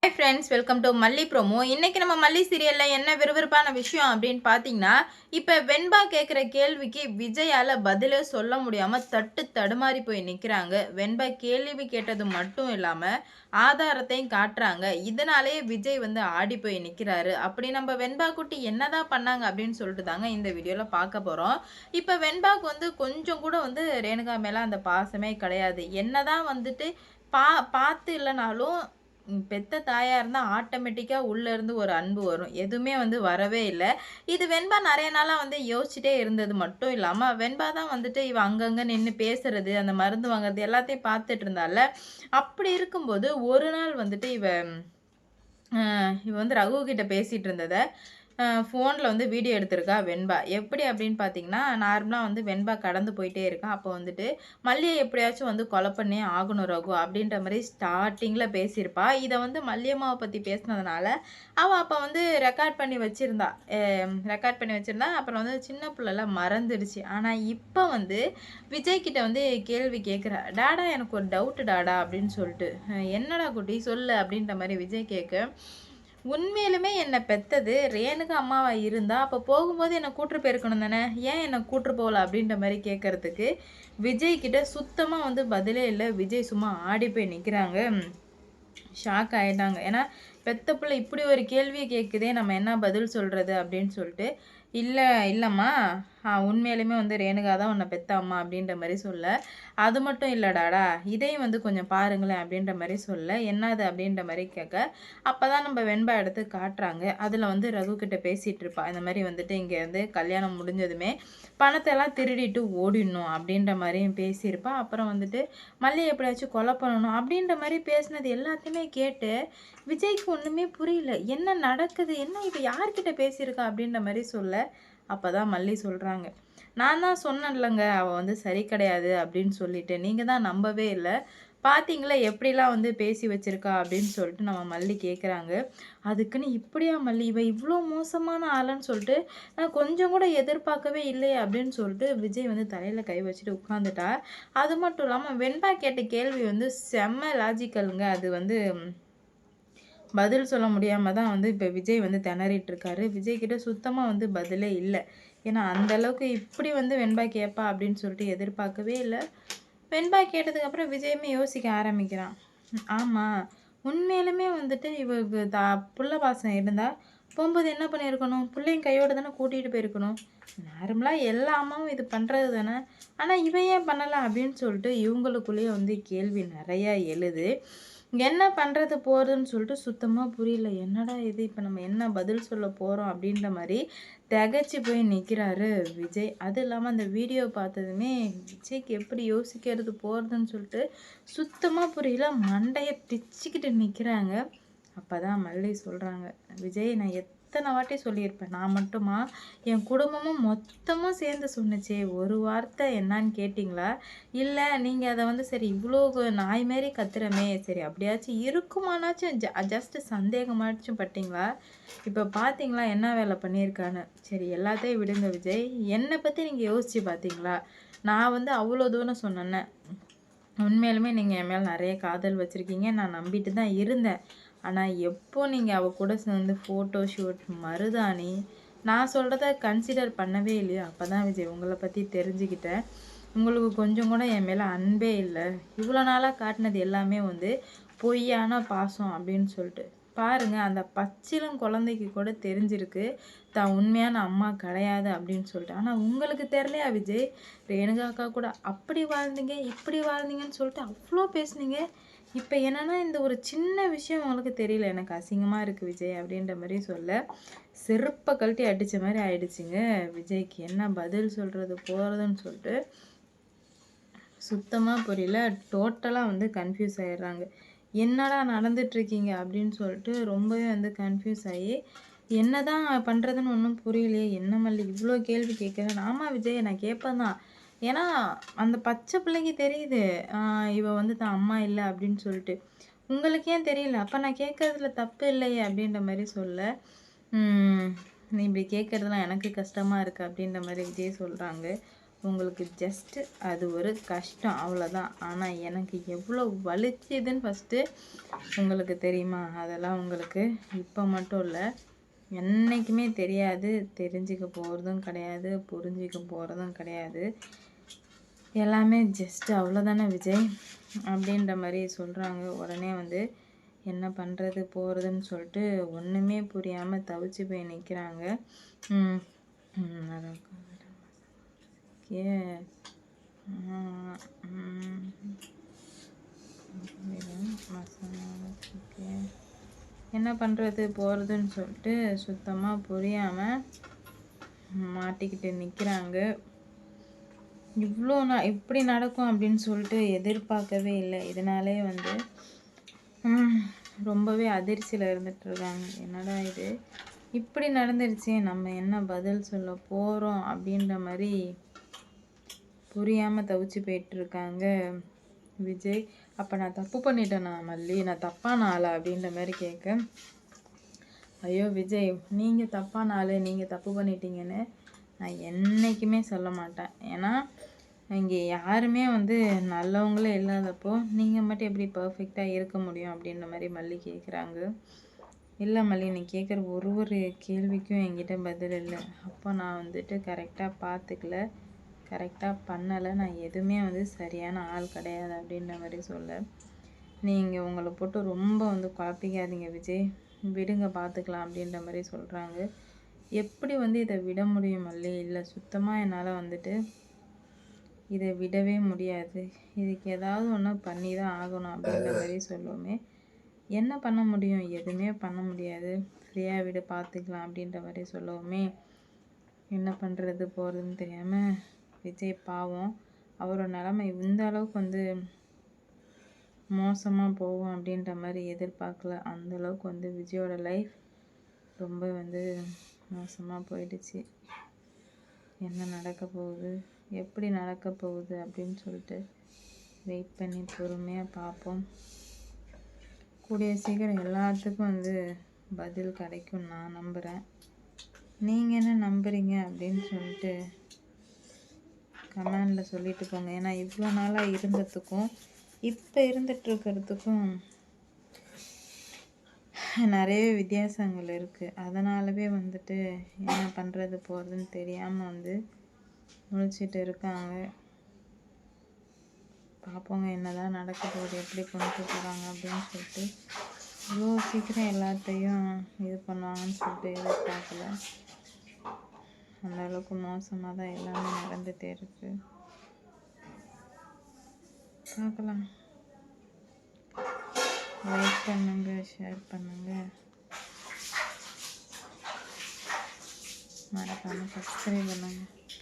Hi friends, welcome to மல்லி promo. இன்னைக்கு நம்ம மல்லி சீரியல்ல என்ன விறுவிறுப்பான விஷயம் அப்படின்னு பார்த்தீங்கன்னா, இப்போ வெண்பா கேட்குற கேள்விக்கு விஜயால பதிலே சொல்ல முடியாம தட்டு தடுமாறி போய் நிற்கிறாங்க. வெண்பா கேள்வி கேட்டது மட்டும் இல்லாம ஆதாரத்தையும் காட்டுறாங்க. இதனாலேயே விஜய் வந்து ஆடி போய் நிற்கிறாரு. அப்படி நம்ம வெண்பா குட்டி என்னதான் பண்ணாங்க அப்படின்னு சொல்லிட்டு தாங்க இந்த வீடியோவில் பார்க்க போகிறோம். இப்போ வெண்பாக்கு வந்து கொஞ்சம் கூட வந்து ரேணுகா மேலே அந்த பாசமே கிடையாது. என்னதான் வந்துட்டு பா பார்த்து இல்லைனாலும் பெத்த தாயா இருந்தா ஆட்டோமேட்டிக்கா உள்ள இருந்து ஒரு அன்பு வரும். எதுவுமே வந்து வரவே இல்ல. இது வெண்பா நெறைய நாளா வந்து யோசிச்சுட்டே இருந்தது மட்டும் இல்லாம, வெண்பா தான் வந்துட்டு இவ அங்கங்க நின்னு பேசுறது, அந்த மருந்து வாங்குறது எல்லாத்தையும் பார்த்துட்டு இருந்தால்ல. அப்படி இருக்கும்போது ஒரு நாள் வந்துட்டு இவ வந்து ரகு கிட்ட பேசிட்டு இருந்தத, ஃபோன்ல வந்து வீடியோ எடுத்திருக்கா வெண்பா. எப்படி அப்படின்னு பார்த்தீங்கன்னா, நார்மலா வந்து வெண்பா கடந்து போயிட்டே இருக்கா. அப்போ வந்துட்டு, "மல்லிய எப்படியாச்சும் வந்து கொலை பண்ணியே ஆகணும் ரகு" அப்படின்ற மாரி ஸ்டார்ட்டிங்ல பேசியிருப்பா. இத வந்து மல்லியம்மாவ பத்தி பேசினதுனால, அவ அப்ப வந்து ரெக்கார்ட் பண்ணி வச்சிருந்தா. ரெக்கார்ட் பண்ணி வச்சிருந்தா. அப்புறம் வந்து சின்ன புள்ளல மறந்துடுச்சு. ஆனா இப்ப வந்து விஜய் கிட்ட வந்து கேள்வி கேட்கிறா. "டாடா எனக்கு ஒரு டவுட் டாடா" அப்படின்னு சொல்லிட்டு. "என்னடா குட்டி சொல்லு" அப்படின்ற மாரி விஜய் கேட்க, உண்மையிலுமே என்ன பெத்தது ரேணுகா அம்மாவா இருந்தா, அப்ப போகும்போது என்ன கூட்டிட்டு போயிருக்கணும் தானே! ஏன் என்ன கூட்டிட்டு போகல? அப்டின்ற மாரி கேட்கறதுக்கு, விஜய் கிட்ட சுத்தமா வந்து பதிலே இல்ல. விஜய் சும்மா ஆடி போய் நிக்கிறாங்க. ஷாக் ஆயிட்டாங்க. ஏன்னா, பெத்த புள்ள இப்படி ஒரு கேள்விய கேட்குதே! நம்ம என்ன பதில் சொல்றது? அப்படின்னு சொல்லிட்டு, "இல்ல இல்லம்மா, உண்மையாலுமே வந்து ரேணுகா தான் உன்ன பெத்த அம்மா" அப்படின்ற மாரி சொல்ல, "அது மட்டும் இல்ல டாடா, இதையும் வந்து கொஞ்சம் பாருங்களேன்" அப்படின்ற மாரி சொல்ல, "என்னது?" அப்படின்ற மாரி கேட்க, அப்பதான் நம்ம வெண்பா எடுத்து காட்டுறாங்க. அதுல வந்து ரகு கிட்ட பேசிட்டு இருப்பா. இந்த மாரி வந்துட்டு, "இங்க வந்து கல்யாணம் முடிஞ்சதுமே பணத்தெல்லாம் திருடிட்டு ஓடிடணும்" அப்படின்ற மாரியும் பேசியிருப்பா. அப்புறம் வந்துட்டு, "மல்லிய எப்படியாச்சும் கொலை பண்ணணும்" அப்படின்ற மாரி பேசினது எல்லாத்தையுமே கேட்டு, விஜய்க்கு ஒண்ணுமே புரியல. என்ன நடக்குது? என்ன இவ யார்கிட்ட பேசியிருக்கா? அப்படின்ற மாரி சொல்ல, அப்பதான் மல்லி சொல்றாங்க. "நான் தான் சொன்னேன்லங்க, அவ வந்து சரி கிடையாது அப்படின்னு சொல்லிட்டு. நீங்க தான் நம்பவே இல்ல. பார்த்தீங்களா எப்படிலாம் வந்து பேசி வச்சிருக்கா?" அப்படின்னு சொல்லிட்டு நம்ம மல்லி கேட்குறாங்க. அதுக்குன்னு "இப்படியா மல்லி? இவ இவ்ளோ மோசமான ஆளுன்னு சொல்லிட்டு நான் கொஞ்சம் கூட எதிர்பார்க்கவே இல்லையே" அப்படின்னு சொல்லிட்டு விஜய் வந்து தலையில கை வச்சுட்டு உட்கார்ந்துட்டா. அது மட்டும் இல்லாம வெண்பா கேட்ட கேள்வி வந்து செம்ம லாஜிக்கல்ங்க. அது வந்து பதில் சொல்ல முடியாம தான் வந்து இப்ப விஜய் வந்து திணறிட்டு இருக்காரு. விஜய் கிட்ட சுத்தமா வந்து பதிலே இல்ல. ஏன்னா, அந்த அளவுக்கு இப்படி வந்து வெண்பா கேட்பா அப்படின்னு சொல்லிட்டு எதிர்பார்க்கவே இல்ல. வெண்பா கேட்டதுக்கு அப்புறம் விஜயுமே யோசிக்க ஆரம்பிக்கிறான். ஆமா, உண்மையிலுமே வந்துட்டு இவ புள்ள பாசம் இருந்தா, போம்போது என்ன பண்ணியிருக்கணும்? புள்ளையும் கையோட தானே கூட்டிட்டு போயிருக்கணும். நார்மலா எல்லா அம்மாவும் இது பண்றது தானே. ஆனா இவ ஏன் பண்ணல? அப்படின்னு சொல்லிட்டு இவங்களுக்குள்ளேயே வந்து கேள்வி நெறையா எழுது. என்ன பண்றது போறதுன்னு சொல்லிட்டு சுத்தமா புரியல. என்னடா இது! இப்ப நம்ம என்ன பதில் சொல்ல போறோம்? அப்படின்ற மாரி திகைச்சு போய் நிக்கிறாரு விஜய். அது இல்லாம அந்த வீடியோ பார்த்ததுமே விஜய்க்கு எப்படி யோசிக்கிறது போறதுன்னு சொல்லிட்டு சுத்தமா புரியல. மண்டைய பிச்சுக்கிட்டு நிக்கிறாங்க. அப்பதான் மல்லி சொல்றாங்க, "விஜய் நான் எத்தன வாட்டி சொல்லியிருப்பேன். நான் மட்டுமா? என் குடும்பமும் மொத்தமும் சேர்ந்து சொன்னுச்சே! ஒரு வார்த்தை என்னான்னு கேட்டீங்களா? இல்ல நீங்க அத வந்து சரி இவ்ளோ நாய் மாரி கத்துறமே! சரி அப்படியாச்சும் இருக்குமானாச்சும் ஜஸ்ட் சந்தேகமாச்சும் பட்டீங்களா? இப்ப பார்த்தீங்களா என்ன வேலை பண்ணியிருக்கான்னு. சரி எல்லாத்தையும் விடுங்க விஜய். என்ன பத்தி நீங்க யோசிச்சு பார்த்தீங்களா? நான் வந்து அவ்ளோ தூரம் சொன்னேன்ன. உண்மையாலுமே நீங்க என் மேல நெறைய காதல் வச்சிருக்கீங்க. நான் நம்பிட்டு தான் இருந்தேன். ஆனா, எப்போ நீங்க அவ கூட சேர்ந்து ஃபோட்டோ ஷூட், மருதாணி, நான் சொல்றத கன்சிடர் பண்ணவே இல்லையோ, அப்பதான் விஜய் உங்கள பத்தி தெரிஞ்சுக்கிட்டேன். உங்களுக்கு கொஞ்சம் கூட என் மேல அன்பே இல்ல. இவ்வளோ நாளா காட்டுனது எல்லாமே வந்து பொய்யான பாசம் அப்படின்னு சொல்லிட்டு. பாருங்க அந்த பச்சிளம் குழந்தைக்கு கூட தெரிஞ்சிருக்கு. தான் உண்மையான அம்மா கிடையாது அப்படின்னு சொல்லிட்டு. ஆனா உங்களுக்கு தெரியலையா விஜய்? ரேணுகா அக்கா கூட அப்படி வாழ்ந்தீங்க, இப்படி வாழ்ந்தீங்கன்னு சொல்லிட்டு அவ்ளோ பேசுனீங்க. இப்ப என்னன்னா இந்த ஒரு சின்ன விஷயம் உங்களுக்கு தெரியல. எனக்கு அசிங்கமா இருக்கு விஜய் அப்படின்ற மாரி சொல்ல, செருப்ப கழட்டி அடிச்ச மாரி ஆயிடுச்சுங்க விஜய்க்கு. என்ன பதில் சொல்றது போறதுன்னு சொல்லிட்டு சுத்தமா புரியல. டோட்டலா வந்து கன்ஃப்யூஸ் ஆயிடுறாங்க. என்னடா நடந்துட்டுருக்கீங்க அப்படின்னு சொல்லிட்டு ரொம்பவே வந்து கன்ஃப்யூஸ் ஆயி, என்னதான் பண்றதுன்னு ஒண்ணும் புரியலையே. என்ன மல்லி இவ்ளோ கேள்வி கேட்கிறேன்னு. ஆமா விஜய் நான் கேட்பேன் தான். ஏன்னா, அந்த பச்சை பிள்ளைக்கு தெரியுது. ஆ இவ வந்து தான் அம்மா இல்ல அப்படின்னு சொல்லிட்டு. உங்களுக்கு ஏன் தெரியல? அப்ப நான் கேட்கறதுல தப்பு இல்லையே அப்படின்ற மாரி சொல்ல, ம் நீ இப்படி கேட்கறதெல்லாம் எனக்கு கஷ்டமா இருக்கு அப்படின்ற மாரி விஜய் சொல்றாங்க. உங்களுக்கு ஜஸ்ட்டு அது ஒரு கஷ்டம் அவ்வளோதான். ஆனால் எனக்கு எவ்வளோ வலிச்சுதுன்னு ஃபஸ்ட்டு உங்களுக்கு தெரியுமா? அதெல்லாம் உங்களுக்கு இப்போ மட்டும் இல்லை, என்றைக்குமே தெரியாது. தெரிஞ்சுக்க போகிறதும் கிடையாது, புரிஞ்சிக்க போகிறதும் கிடையாது. எல்லாமே ஜஸ்ட்டு அவ்வளோதானே விஜய் அப்படின்ற மாதிரி சொல்கிறாங்க. உடனே வந்து என்ன பண்ணுறது போகிறதுன்னு சொல்லிட்டு ஒன்றுமே புரியாமல் தவிச்சு போய் நிற்கிறாங்க. என்ன பண்ணுறது போகிறதுன்னு சொல்லிட்டு சுத்தமாக புரியாமல் மாட்டிக்கிட்டு நிற்கிறாங்க. இவ்வளோ இப்படி நடக்கும் அப்படின்னு சொல்லிட்டு எதிர்பார்க்கவே இல்லை. இதனாலே வந்து ரொம்பவே அதிர்ச்சியில் இருந்துகிட்ருக்காங்க. என்னடா இது இப்படி நடந்துருச்சு, நம்ம என்ன பதில் சொல்ல போகிறோம் அப்படின்ற மாதிரி புரியாமல் தவிச்சு போயிட்டுருக்காங்க விஜய். அப்போ நான் தப்பு பண்ணிட்டேனா மல்லி, நான் தப்பான ஆளா அப்படின்ற மாதிரி கேட்க, ஐயோ விஜய் நீங்கள் தப்பான ஆள், நீங்கள் தப்பு பண்ணிட்டீங்கன்னு நான் என்றைக்குமே சொல்ல மாட்டேன். ஏன்னா இங்கே யாருமே வந்து நல்லவங்களே இல்லாதப்போ நீங்கள் மட்டும் எப்படி பர்ஃபெக்டாக இருக்க முடியும் அப்படின்ற மாதிரி மல்லி கேட்குறாங்க. இல்லை மல்லி, நீ கேட்குற ஒரு கேள்விக்கும் என்கிட்ட பதில் இல்லை. அப்போ நான் வந்துட்டு கரெக்டாக பார்த்துக்கல, கரெக்டாக பண்ணலை, நான் எதுவுமே வந்து சரியான ஆள் கிடையாது அப்படின்ற மாதிரி சொல்ல, நீங்கள் உங்களை போட்டு ரொம்ப வந்து குழப்பிக்காதீங்க விஜய், விடுங்க பார்த்துக்கலாம் அப்படின்ற மாதிரி சொல்கிறாங்க. எப்படி வந்து இதை விட முடியும் மல்லி? இல்லை சுத்தமாக என்னால் வந்துட்டு இதை விடவே முடியாது, இதுக்கு ஏதாவது ஒன்று பண்ணி தான் ஆகணும் அப்படின்ற மாதிரி சொல்லுவோமே. என்ன பண்ண முடியும்? எதுவுமே பண்ண முடியாது, ஃப்ரீயாக விட பார்த்துக்கலாம் அப்படின்ற மாதிரி சொல்லுவோமே. என்ன பண்ணுறது போகிறதுன்னு தெரியாமல் விஜய் பாவம், அவரோட நிலமை இந்த அளவுக்கு வந்து மோசமாக போகும் அப்படின்ற மாதிரி எதிர்பார்க்கல. அந்தளவுக்கு வந்து விஜயோட லைஃப் ரொம்ப வந்து மோசமாக போயிடுச்சு. என்ன நடக்க போகுது, எப்படி நடக்க போகுது அப்படின்னு சொல்லிட்டு வெயிட் பண்ணி பொறுமையாக பார்ப்போம். கூடிய சீக்கிரம் எல்லாத்துக்கும் வந்து பதில் கிடைக்கும் நான் நம்புகிறேன். நீங்கள் என்ன நம்புறீங்க அப்படின்னு சொல்லிட்டு கமெண்டில் சொல்லிட்டு போங்க. ஏன்னா இவ்வளோ நாளாக இருந்ததுக்கும் இப்போ இருந்துகிட்ருக்கிறதுக்கும் நிறைய வித்தியாசங்கள் இருக்குது. அதனாலவே வந்துட்டு என்ன பண்ணுறது போகிறதுன்னு தெரியாமல் வந்து முழிச்சிட்டு இருக்காங்க. பார்ப்போங்க என்னதான் நடக்க போகுது, எப்படி கொண்டு போகிறாங்க அப்படின்னு சொல்லிட்டு. இவ்வளோ சீக்கிரம் எல்லாத்தையும் இது பண்ணுவாங்கன்னு சொல்லிட்டு எதிர்பார்க்கல. அந்த அளவுக்கு மோசமாக தான் எல்லாமே நடந்துகிட்டே இருக்கு. பார்க்கலாம். லைக் பண்ணுங்க, ஷேர் பண்ணுங்க, மறக்காமல் சப்ஸ்கிரைப் பண்ணுங்க.